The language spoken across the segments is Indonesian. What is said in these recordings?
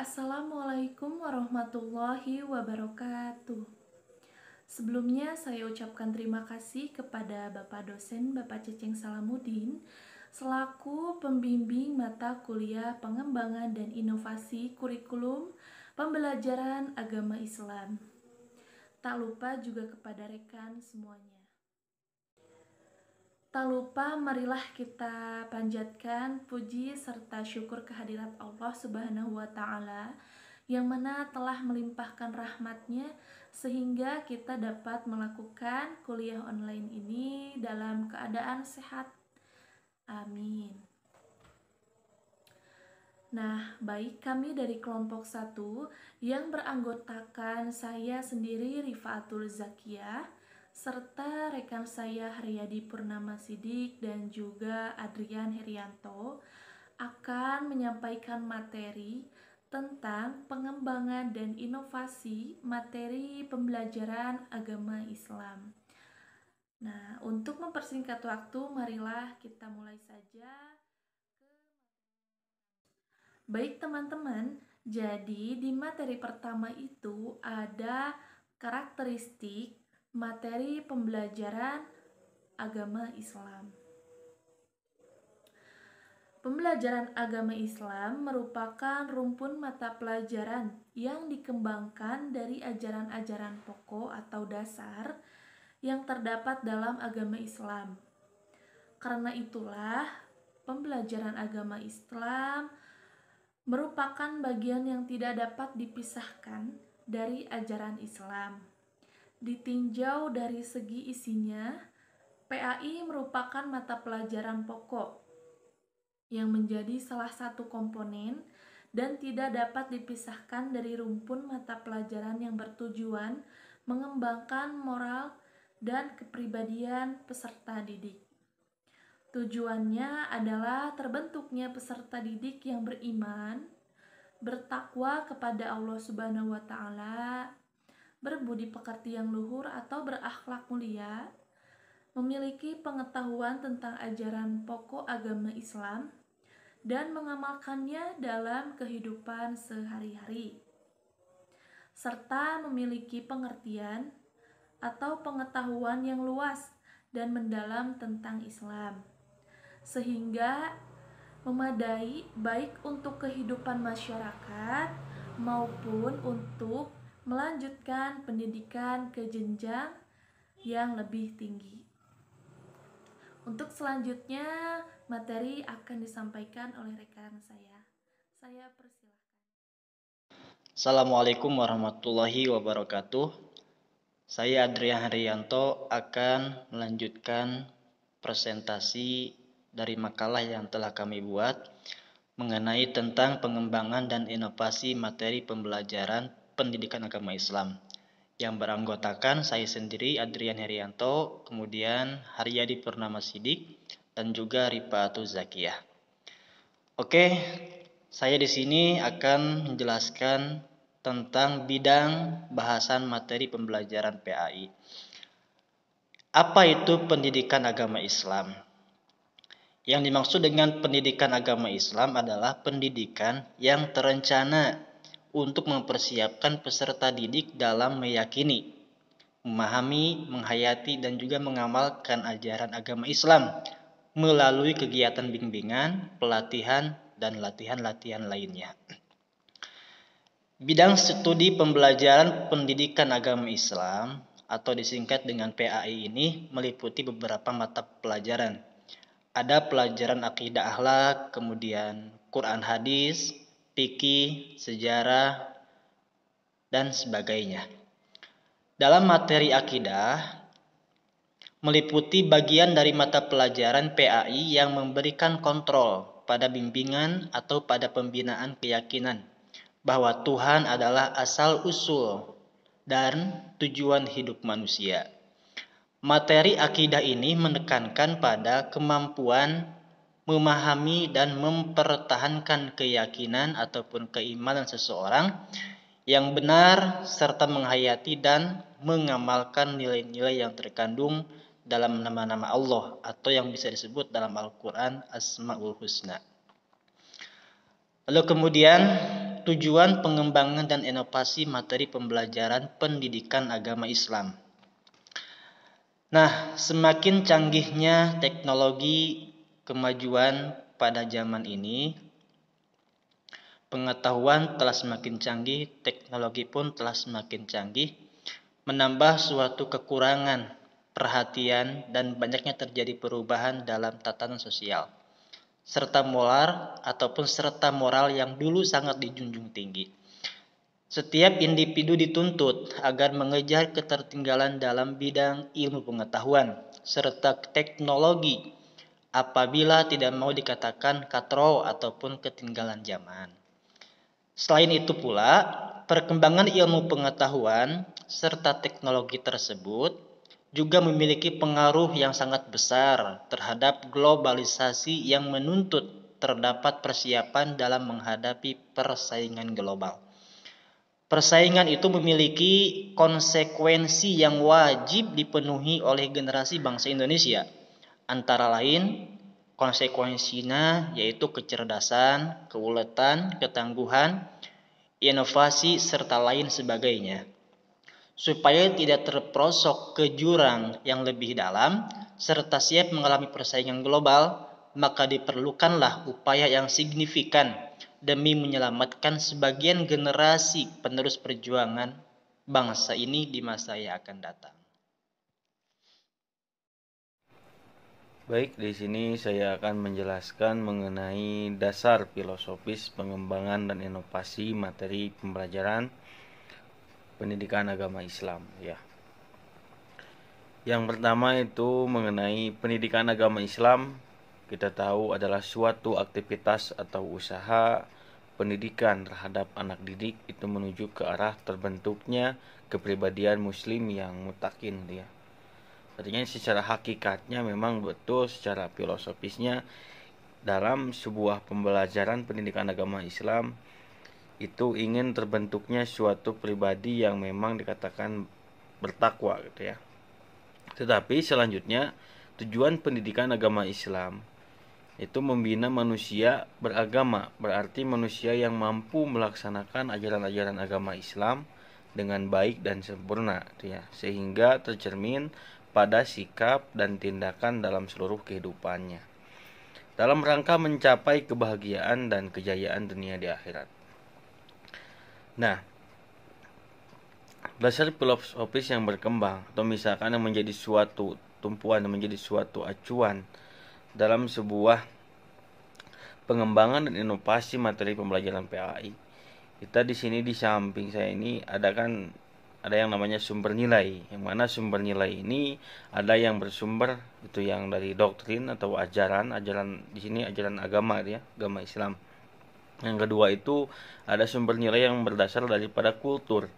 Assalamualaikum warahmatullahi wabarakatuh. Sebelumnya saya ucapkan terima kasih kepada Bapak dosen Bapak Ceceng Salamuddin selaku pembimbing mata kuliah pengembangan dan inovasi kurikulum pembelajaran agama Islam. Tak lupa juga kepada rekan semuanya. Tak lupa marilah kita panjatkan puji serta syukur kehadirat Allah Subhanahu wa Ta'ala yang mana telah melimpahkan rahmatnya sehingga kita dapat melakukan kuliah online ini dalam keadaan sehat. Amin. Nah, baik, kami dari kelompok 1 yang beranggotakan saya sendiri Rifaatul Zakiyah serta rekan saya Haryadi Purnama Sidik dan juga Adrian Herianto akan menyampaikan materi tentang pengembangan dan inovasi materi pembelajaran agama Islam. Nah, untuk mempersingkat waktu, marilah kita mulai saja. Baik teman-teman, jadi di materi pertama itu ada karakteristik materi pembelajaran agama Islam. Pembelajaran agama Islam merupakan rumpun mata pelajaran yang dikembangkan dari ajaran-ajaran pokok atau dasar yang terdapat dalam agama Islam. Karena itulah, pembelajaran agama Islam merupakan bagian yang tidak dapat dipisahkan dari ajaran Islam. Ditinjau dari segi isinya, PAI merupakan mata pelajaran pokok yang menjadi salah satu komponen dan tidak dapat dipisahkan dari rumpun mata pelajaran yang bertujuan mengembangkan moral dan kepribadian peserta didik. Tujuannya adalah terbentuknya peserta didik yang beriman, bertakwa kepada Allah Subhanahu wa Ta'ala, berbudi pekerti yang luhur atau berakhlak mulia, memiliki pengetahuan tentang ajaran pokok agama Islam, dan mengamalkannya dalam kehidupan sehari-hari, serta memiliki pengertian atau pengetahuan yang luas dan mendalam tentang Islam, sehingga memadai baik untuk kehidupan masyarakat maupun untuk melanjutkan pendidikan ke jenjang yang lebih tinggi. Untuk selanjutnya, materi akan disampaikan oleh rekan saya. Saya persilahkan. Assalamualaikum warahmatullahi wabarakatuh. Saya Adrian Haryanto akan melanjutkan presentasi dari makalah yang telah kami buat mengenai tentang pengembangan dan inovasi materi pembelajaran pendidikan agama Islam yang beranggotakan saya sendiri Adrian Herianto, kemudian Haryadi Purnama Sidik, dan juga Rifaatul Zakiyah. Oke, saya di sini akan menjelaskan tentang bidang bahasan materi pembelajaran PAI. Apa itu pendidikan agama Islam? Yang dimaksud dengan pendidikan agama Islam adalah pendidikan yang terencana untuk mempersiapkan peserta didik dalam meyakini, memahami, menghayati, dan juga mengamalkan ajaran agama Islam melalui kegiatan bimbingan, pelatihan, dan latihan-latihan lainnya. Bidang studi pembelajaran pendidikan agama Islam atau disingkat dengan PAI ini meliputi beberapa mata pelajaran. Ada pelajaran akidah akhlak, kemudian Quran hadis, fikih, sejarah, dan sebagainya. Dalam materi akidah meliputi bagian dari mata pelajaran PAI yang memberikan kontrol pada bimbingan atau pada pembinaan keyakinan bahwa Tuhan adalah asal-usul dan tujuan hidup manusia. Materi akidah ini menekankan pada kemampuan memahami dan mempertahankan keyakinan ataupun keimanan seseorang yang benar serta menghayati dan mengamalkan nilai-nilai yang terkandung dalam nama-nama Allah atau yang bisa disebut dalam Al-Quran Asma'ul Husna. Lalu kemudian tujuan pengembangan dan inovasi materi pembelajaran pendidikan agama Islam. Nah, semakin canggihnya teknologi kemajuan pada zaman ini, pengetahuan telah semakin canggih, teknologi pun telah semakin canggih, menambah suatu kekurangan perhatian dan banyaknya terjadi perubahan dalam tatanan sosial, serta moral yang dulu sangat dijunjung tinggi. Setiap individu dituntut agar mengejar ketertinggalan dalam bidang ilmu pengetahuan serta teknologi apabila tidak mau dikatakan katro ataupun ketinggalan zaman. Selain itu pula, perkembangan ilmu pengetahuan serta teknologi tersebut juga memiliki pengaruh yang sangat besar terhadap globalisasi yang menuntut terdapat persiapan dalam menghadapi persaingan global. Persaingan itu memiliki konsekuensi yang wajib dipenuhi oleh generasi bangsa Indonesia. Antara lain, konsekuensinya yaitu kecerdasan, keuletan, ketangguhan, inovasi, serta lain sebagainya. Supaya tidak terperosok ke jurang yang lebih dalam, serta siap mengalami persaingan global, maka diperlukanlah upaya yang signifikan demi menyelamatkan sebagian generasi penerus perjuangan bangsa ini di masa yang akan datang. Baik, di sini saya akan menjelaskan mengenai dasar filosofis pengembangan dan inovasi materi pembelajaran pendidikan agama Islam, ya. Yang pertama itu mengenai pendidikan agama Islam, kita tahu adalah suatu aktivitas atau usaha pendidikan terhadap anak didik itu menuju ke arah terbentuknya kepribadian muslim yang mutakin, ya. Artinya secara hakikatnya memang betul secara filosofisnya dalam sebuah pembelajaran pendidikan agama Islam itu ingin terbentuknya suatu pribadi yang memang dikatakan bertakwa gitu ya. Tetapi selanjutnya tujuan pendidikan agama Islam itu membina manusia beragama, berarti manusia yang mampu melaksanakan ajaran-ajaran agama Islam dengan baik dan sempurna ya, sehingga tercermin pada sikap dan tindakan dalam seluruh kehidupannya dalam rangka mencapai kebahagiaan dan kejayaan dunia di akhirat. Nah, dasar filosofis yang berkembang atau misalkan yang menjadi suatu tumpuan, menjadi suatu acuan dalam sebuah pengembangan dan inovasi materi pembelajaran PAI. Kita di sini di samping saya ini ada yang namanya sumber nilai, yang mana sumber nilai ini ada yang bersumber itu yang dari doktrin atau ajaran di sini ajaran agama ya, agama Islam. Yang kedua itu ada sumber nilai yang berdasar daripada kultur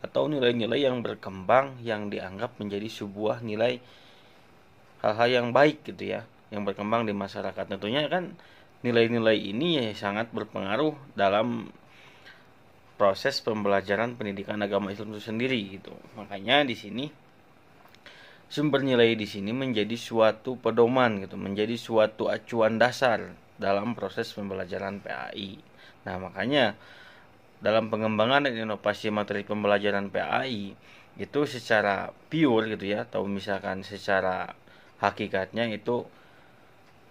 atau nilai-nilai yang berkembang yang dianggap menjadi sebuah nilai hal-hal yang baik gitu ya, yang berkembang di masyarakat. Tentunya kan nilai-nilai ini ya sangat berpengaruh dalam proses pembelajaran pendidikan agama Islam itu sendiri gitu. Makanya di sini sumber nilai di sini menjadi suatu pedoman gitu, menjadi suatu acuan dasar dalam proses pembelajaran PAI. Nah, makanya dalam pengembangan dan inovasi materi pembelajaran PAI itu secara pure gitu ya, atau misalkan secara hakikatnya itu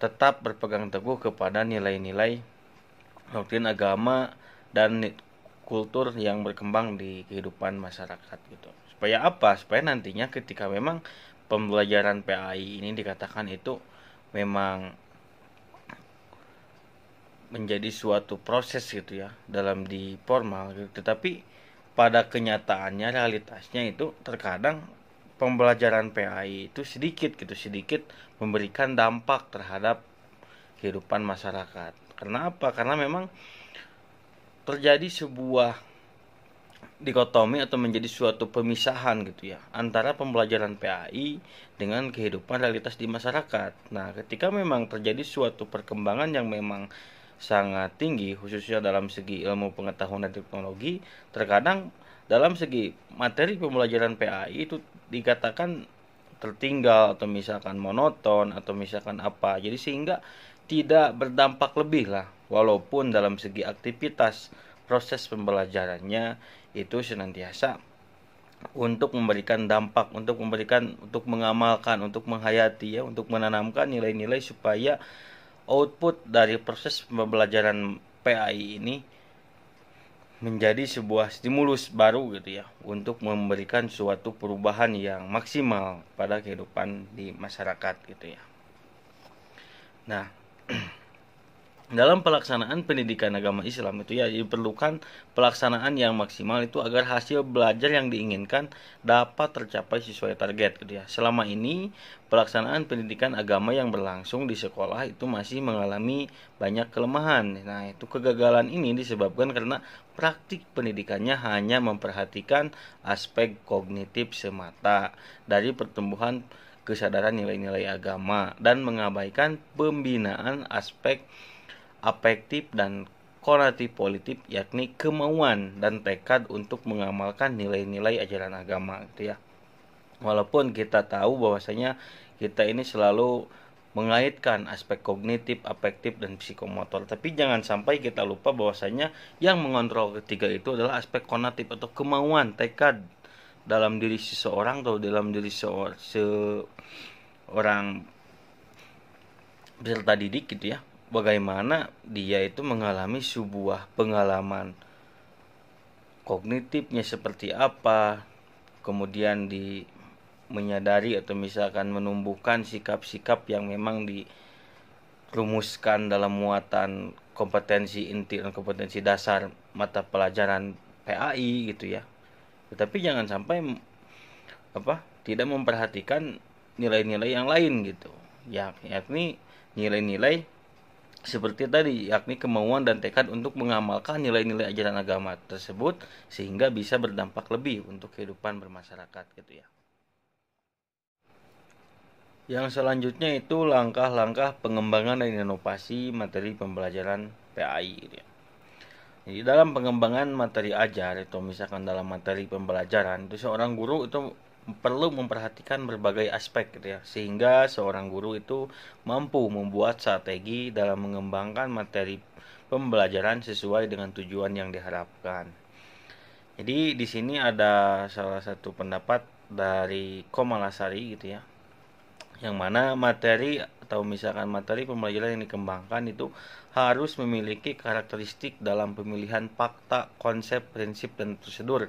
tetap berpegang teguh kepada nilai-nilai doktrin agama dan kultur yang berkembang di kehidupan masyarakat gitu. Supaya apa? Supaya nantinya ketika memang pembelajaran PAI ini dikatakan itu memang menjadi suatu proses gitu ya dalam di formal gitu. Tetapi pada kenyataannya realitasnya itu terkadang pembelajaran PAI itu sedikit memberikan dampak terhadap kehidupan masyarakat. Karena apa? Karena memang terjadi sebuah dikotomi atau menjadi suatu pemisahan gitu ya antara pembelajaran PAI dengan kehidupan realitas di masyarakat. Nah, ketika memang terjadi suatu perkembangan yang memang sangat tinggi khususnya dalam segi ilmu pengetahuan dan teknologi, terkadang dalam segi materi pembelajaran PAI itu dikatakan tertinggal atau misalkan monoton atau misalkan apa. Jadi sehingga tidak berdampak lebih lah, walaupun dalam segi aktivitas proses pembelajarannya itu senantiasa untuk memberikan dampak, untuk mengamalkan, untuk menghayati ya, untuk menanamkan nilai-nilai supaya output dari proses pembelajaran PAI ini menjadi sebuah stimulus baru gitu ya, untuk memberikan suatu perubahan yang maksimal pada kehidupan di masyarakat gitu ya. Nah, dalam pelaksanaan pendidikan agama Islam itu ya diperlukan pelaksanaan yang maksimal itu agar hasil belajar yang diinginkan dapat tercapai sesuai target gitu ya. Selama ini pelaksanaan pendidikan agama yang berlangsung di sekolah itu masih mengalami banyak kelemahan. Nah, itu kegagalan ini disebabkan karena praktik pendidikannya hanya memperhatikan aspek kognitif semata dari pertumbuhan kesadaran nilai-nilai agama dan mengabaikan pembinaan aspek afektif dan konatif politik, yakni kemauan dan tekad untuk mengamalkan nilai-nilai ajaran agama gitu ya. Walaupun kita tahu bahwasanya kita ini selalu mengaitkan aspek kognitif, afektif dan psikomotor, tapi jangan sampai kita lupa bahwasanya yang mengontrol ketiga itu adalah aspek konatif atau kemauan, tekad dalam diri seseorang atau dalam diri seorang peserta didik gitu ya. Bagaimana dia itu mengalami sebuah pengalaman kognitifnya seperti apa, kemudian menyadari atau misalkan menumbuhkan sikap-sikap yang memang dirumuskan dalam muatan kompetensi inti dan kompetensi dasar mata pelajaran PAI gitu ya. Tetapi jangan sampai tidak memperhatikan nilai-nilai yang lain gitu, yakni nilai-nilai seperti tadi, yakni kemauan dan tekad untuk mengamalkan nilai-nilai ajaran agama tersebut sehingga bisa berdampak lebih untuk kehidupan bermasyarakat gitu ya. Yang selanjutnya itu langkah-langkah pengembangan dan inovasi materi pembelajaran PAI gitu ya. Jadi dalam pengembangan materi ajar atau misalkan dalam materi pembelajaran itu seorang guru itu perlu memperhatikan berbagai aspek gitu ya, sehingga seorang guru itu mampu membuat strategi dalam mengembangkan materi pembelajaran sesuai dengan tujuan yang diharapkan. Jadi di sini ada salah satu pendapat dari Komalasari gitu ya, yang mana materi atau misalkan materi pembelajaran yang dikembangkan itu harus memiliki karakteristik dalam pemilihan fakta, konsep, prinsip, dan prosedur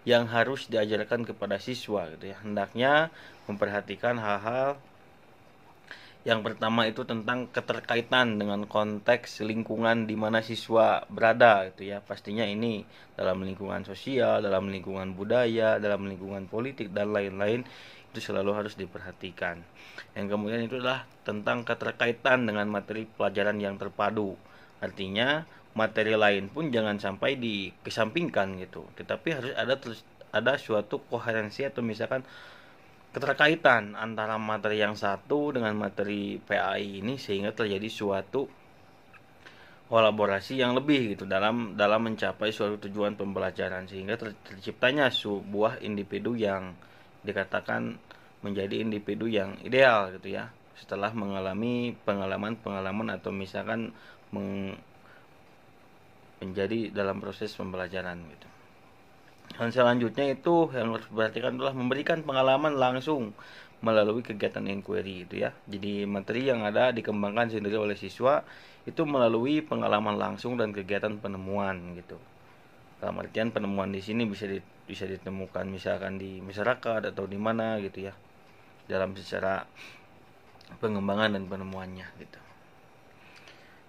yang harus diajarkan kepada siswa gitu ya. Hendaknya memperhatikan hal-hal yang pertama itu tentang keterkaitan dengan konteks lingkungan di mana siswa berada gitu ya. Pastinya ini dalam lingkungan sosial, dalam lingkungan budaya, dalam lingkungan politik dan lain-lain, itu selalu harus diperhatikan. Yang kemudian itu adalah tentang keterkaitan dengan materi pelajaran yang terpadu. Artinya materi lain pun jangan sampai dikesampingkan gitu, tetapi harus ada suatu koherensi atau misalkan keterkaitan antara materi yang satu dengan materi PAI ini sehingga terjadi suatu kolaborasi yang lebih gitu dalam mencapai suatu tujuan pembelajaran sehingga terciptanya sebuah individu yang dikatakan menjadi individu yang ideal gitu ya, setelah mengalami pengalaman atau misalkan menjadi dalam proses pembelajaran gitu. Dan selanjutnya itu yang harus diperhatikan adalah memberikan pengalaman langsung melalui kegiatan inquiry gitu ya. Jadi materi yang ada dikembangkan sendiri oleh siswa itu melalui pengalaman langsung dan kegiatan penemuan gitu. Dalam artian penemuan di sini bisa ditemukan misalkan di masyarakat atau di mana gitu ya, dalam secara pengembangan dan penemuannya gitu.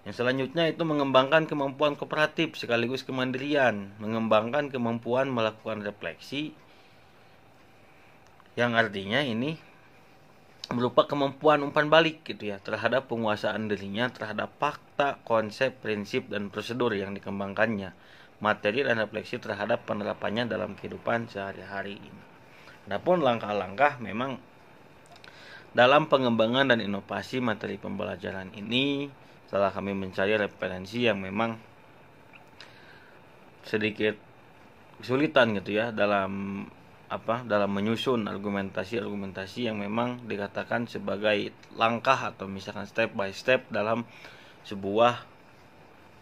Yang selanjutnya itu mengembangkan kemampuan kooperatif sekaligus kemandirian, mengembangkan kemampuan melakukan refleksi, yang artinya ini berupa kemampuan umpan balik gitu ya terhadap penguasaan dirinya terhadap fakta, konsep, prinsip dan prosedur yang dikembangkannya, materi dan refleksi terhadap penerapannya dalam kehidupan sehari-hari ini. Adapun langkah-langkah memang dalam pengembangan dan inovasi materi pembelajaran ini setelah kami mencari referensi yang memang sedikit kesulitan gitu ya dalam menyusun argumentasi yang memang dikatakan sebagai langkah atau misalkan step by step dalam sebuah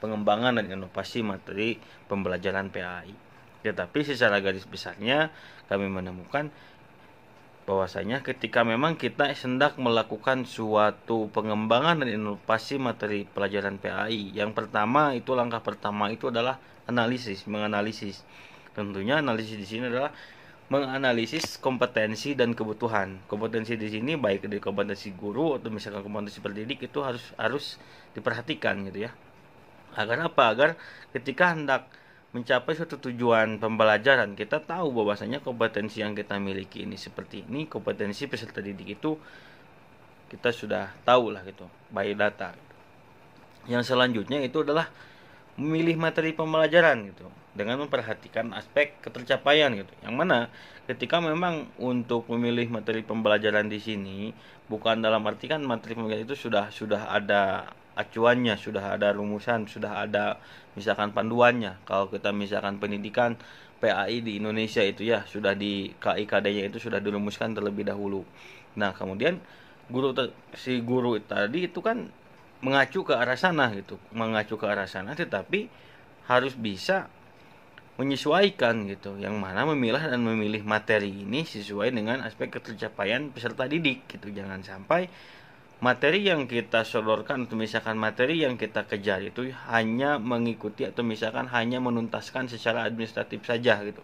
pengembangan dan inovasi materi pembelajaran PAI. Tetapi secara garis besarnya kami menemukan bahwasanya ketika memang kita hendak melakukan suatu pengembangan dan inovasi materi pelajaran PAI, yang pertama itu langkah pertama itu adalah menganalisis. Tentunya analisis di sini adalah menganalisis kompetensi dan kebutuhan. Kompetensi di sini baik dari kompetensi guru atau misalkan kompetensi pendidik itu harus diperhatikan gitu ya. Agar apa? Agar ketika hendak mencapai suatu tujuan pembelajaran, kita tahu bahwasanya kompetensi yang kita miliki ini seperti ini, kompetensi peserta didik itu kita sudah tahu lah gitu, by data. Yang selanjutnya itu adalah memilih materi pembelajaran gitu, dengan memperhatikan aspek ketercapaian gitu. Yang mana ketika memang untuk memilih materi pembelajaran di sini bukan dalam arti kan materi pembelajaran itu sudah ada acuannya, sudah ada rumusan, sudah ada misalkan panduannya. Kalau kita misalkan pendidikan PAI di Indonesia itu ya sudah di KIKD-nya itu sudah dirumuskan terlebih dahulu. Nah, kemudian si guru tadi itu kan mengacu ke arah sana gitu, tetapi harus bisa menyesuaikan gitu, yang mana memilah dan memilih materi ini sesuai dengan aspek ketercapaian peserta didik gitu. Jangan sampai materi yang kita sodorkan atau misalkan materi yang kita kejar itu hanya mengikuti atau misalkan hanya menuntaskan secara administratif saja gitu,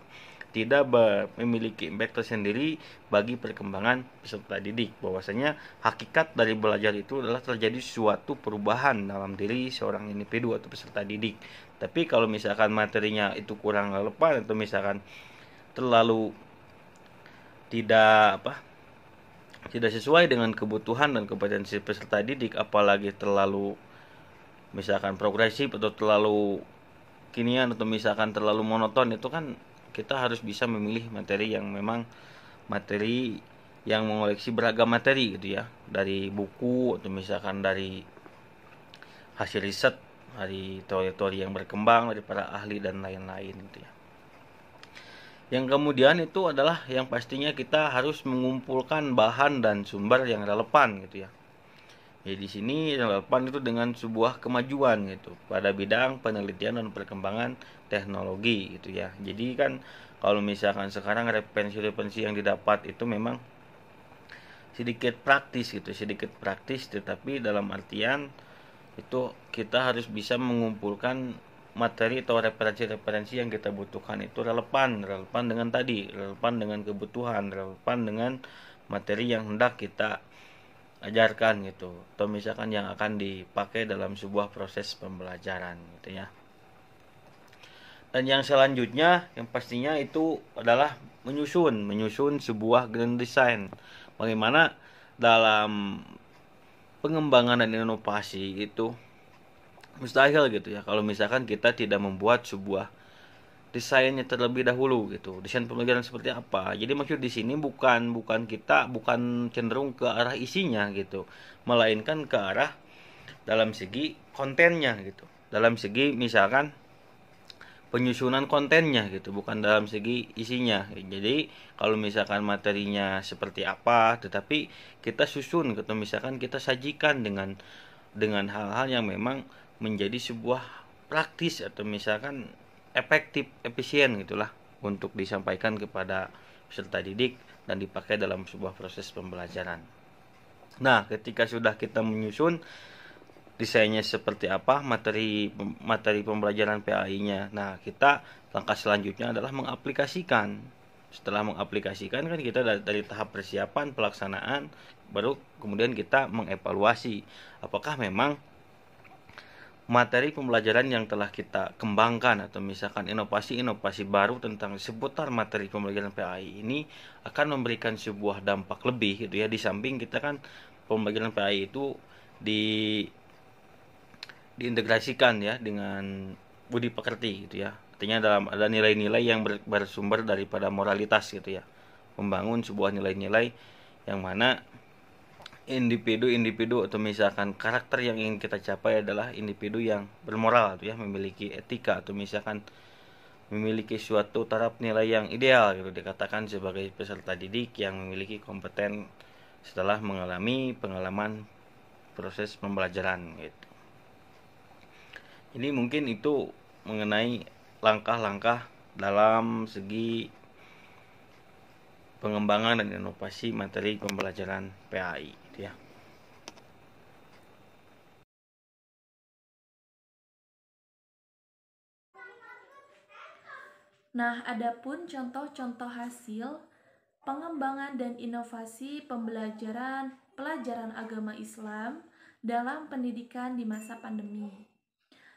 tidak memiliki impact tersendiri bagi perkembangan peserta didik. Bahwasanya hakikat dari belajar itu adalah terjadi suatu perubahan dalam diri seorang individu atau peserta didik. Tapi kalau misalkan materinya itu kurang relevan atau misalkan terlalu tidak sesuai dengan kebutuhan dan kompetensi peserta didik, apalagi terlalu misalkan progresif atau terlalu kinian atau misalkan terlalu monoton, itu kan kita harus bisa memilih materi yang memang materi yang mengoleksi beragam materi gitu ya, dari buku atau misalkan dari hasil riset, dari teori-teori yang berkembang dari para ahli dan lain-lain gitu ya. Yang kemudian itu adalah yang pastinya kita harus mengumpulkan bahan dan sumber yang relevan gitu ya. Jadi di sini yang relevan itu dengan sebuah kemajuan gitu pada bidang penelitian dan perkembangan teknologi gitu ya. Jadi kan kalau misalkan sekarang referensi yang didapat itu memang sedikit praktis, tetapi dalam artian itu kita harus bisa mengumpulkan materi atau referensi yang kita butuhkan itu relevan dengan kebutuhan, relevan dengan materi yang hendak kita ajarkan gitu, atau misalkan yang akan dipakai dalam sebuah proses pembelajaran gitu ya. Dan yang selanjutnya yang pastinya itu adalah menyusun sebuah grand design. Bagaimana dalam pengembangan dan inovasi itu mustahil gitu ya kalau misalkan kita tidak membuat sebuah desainnya terlebih dahulu gitu. Desain pembelajaran seperti apa? Jadi maksud di sini bukan cenderung ke arah isinya gitu, melainkan ke arah dalam segi kontennya gitu. Dalam segi misalkan penyusunan kontennya gitu, bukan dalam segi isinya. Jadi kalau misalkan materinya seperti apa, tetapi kita susun atau misalkan kita sajikan dengan hal-hal yang memang menjadi sebuah praktis atau misalkan efektif, efisien gitulah untuk disampaikan kepada peserta didik dan dipakai dalam sebuah proses pembelajaran. Nah, ketika sudah kita menyusun desainnya seperti apa, materi pembelajaran PAI-nya. Nah, kita langkah selanjutnya adalah mengaplikasikan. Setelah mengaplikasikan kan kita dari tahap persiapan, pelaksanaan, baru kemudian kita mengevaluasi apakah memang materi pembelajaran yang telah kita kembangkan atau misalkan inovasi baru tentang seputar materi pembelajaran PAI ini akan memberikan sebuah dampak lebih gitu ya. Di samping kita kan pembelajaran PAI itu diintegrasikan ya dengan budi pekerti gitu ya. Artinya ada nilai-nilai yang bersumber daripada moralitas gitu ya. Membangun sebuah nilai-nilai yang mana individu atau misalkan karakter yang ingin kita capai adalah individu yang bermoral gitu ya, memiliki etika atau misalkan memiliki suatu taraf nilai yang ideal gitu, dikatakan sebagai peserta didik yang memiliki kompeten setelah mengalami pengalaman proses pembelajaran gitu. Ini mungkin itu mengenai langkah-langkah dalam segi pengembangan dan inovasi materi pembelajaran PAI gitu ya. Nah, adapun contoh-contoh hasil pengembangan dan inovasi pelajaran agama Islam dalam pendidikan di masa pandemi.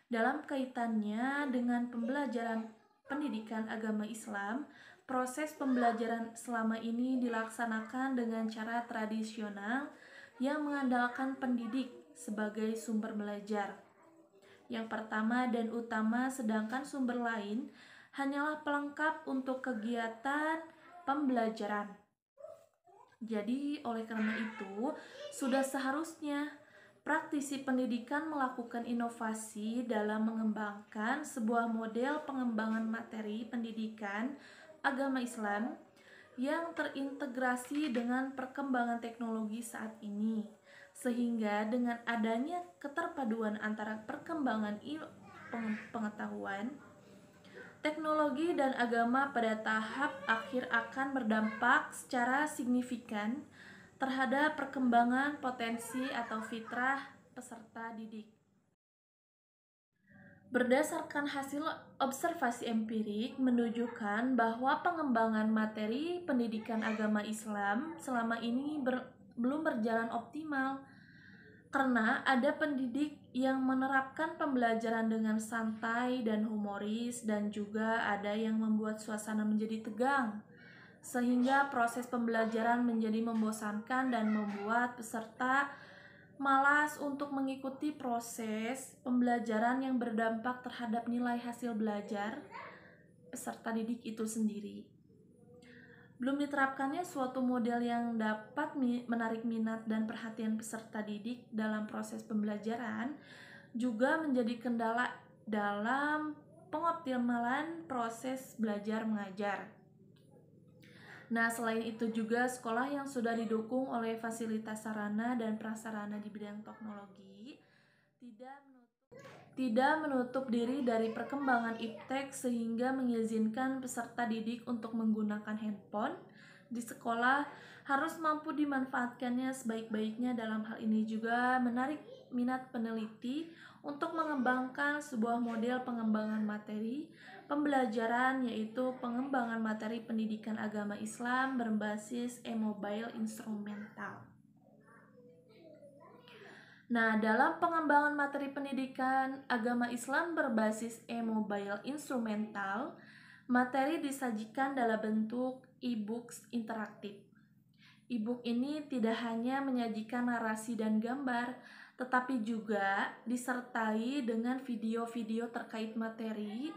Dalam kaitannya dengan pembelajaran pendidikan agama Islam, proses pembelajaran selama ini dilaksanakan dengan cara tradisional yang mengandalkan pendidik sebagai sumber belajar. Yang pertama dan utama, sedangkan sumber lain hanyalah pelengkap untuk kegiatan pembelajaran. Jadi, oleh karena itu, sudah seharusnya praktisi pendidikan melakukan inovasi dalam mengembangkan sebuah model pengembangan materi pendidikan agama Islam yang terintegrasi dengan perkembangan teknologi saat ini, sehingga dengan adanya keterpaduan antara perkembangan pengetahuan, teknologi dan agama pada tahap akhir akan berdampak secara signifikan terhadap perkembangan potensi atau fitrah peserta didik. Berdasarkan hasil observasi empirik menunjukkan bahwa pengembangan materi pendidikan agama Islam selama ini belum berjalan optimal karena ada pendidik yang menerapkan pembelajaran dengan santai dan humoris, dan juga ada yang membuat suasana menjadi tegang, sehingga proses pembelajaran menjadi membosankan dan membuat peserta malas untuk mengikuti proses pembelajaran yang berdampak terhadap nilai hasil belajar peserta didik itu sendiri. Belum diterapkannya suatu model yang dapat menarik minat dan perhatian peserta didik dalam proses pembelajaran juga menjadi kendala dalam pengoptimalan proses belajar mengajar. Nah, selain itu juga sekolah yang sudah didukung oleh fasilitas sarana dan prasarana di bidang teknologi tidak menutup diri dari perkembangan iptek sehingga mengizinkan peserta didik untuk menggunakan handphone di sekolah harus mampu dimanfaatkannya sebaik-baiknya. Dalam hal ini juga menarik minat peneliti untuk mengembangkan sebuah model pengembangan materi pembelajaran, yaitu pengembangan materi pendidikan agama Islam berbasis e-mobile instrumental. Nah, dalam pengembangan materi pendidikan agama Islam berbasis e-mobile instrumental, materi disajikan dalam bentuk e-books interaktif. E-book ini tidak hanya menyajikan narasi dan gambar, tetapi juga disertai dengan video-video terkait materi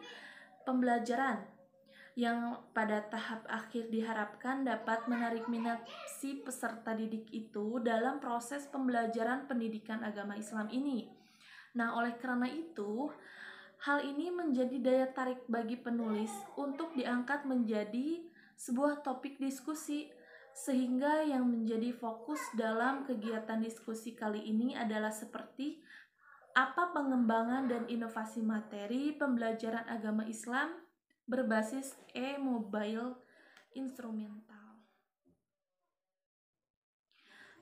pembelajaran yang pada tahap akhir diharapkan dapat menarik minat si peserta didik itu dalam proses pembelajaran pendidikan agama Islam ini. Nah, oleh karena itu, hal ini menjadi daya tarik bagi penulis untuk diangkat menjadi sebuah topik diskusi, sehingga yang menjadi fokus dalam kegiatan diskusi kali ini adalah seperti apa pengembangan dan inovasi materi pembelajaran agama Islam berbasis e-mobile instrumental.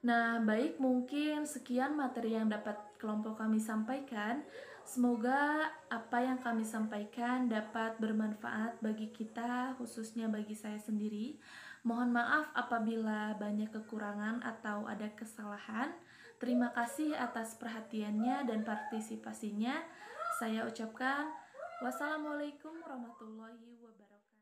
Nah, baik, mungkin sekian materi yang dapat kelompok kami sampaikan. Semoga apa yang kami sampaikan dapat bermanfaat bagi kita, khususnya bagi saya sendiri. Mohon maaf apabila banyak kekurangan atau ada kesalahan. Terima kasih atas perhatiannya dan partisipasinya. Saya ucapkan wassalamualaikum warahmatullahi wabarakatuh.